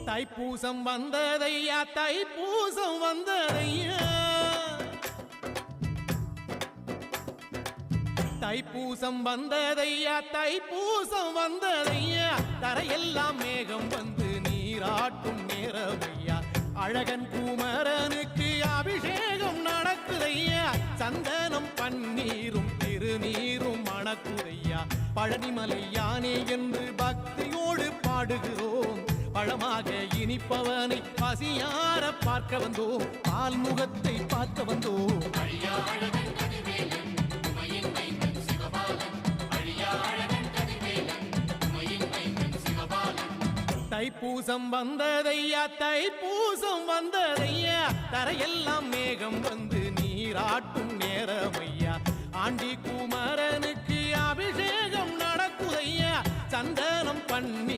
தைப்பூசம் வந்ததையா தைப்பூசம் வந்ததையா தைப்பூசம் வந்ததையா தைப்பூசம் வந்ததையா தரையெல்லாம் மேகம் வந்து நீராட்டும் நேரமையா அழகன் குமரனுக்கு அபிஷேகம் நடக்குதையா சந்தனம் பன்னீரும் திருநீரும் மணக்குதையா பழனிமலை யானே என்று பக்தியோடு பாடுகிறோம் பழமாக இனிப்பவனை பசியார பார்க்க வந்தோம் பால்முகத்தை பார்க்க வந்தோம் தைப்பூசம் வந்ததையா தைப்பூசம் வந்ததையா தரையெல்லாம் மேகம் வந்து நீராட்டும் நேரமையா ஆண்டி குமரனுக்கு அபிஷேகம் நடக்குதையா சந்தனம் பண்ணி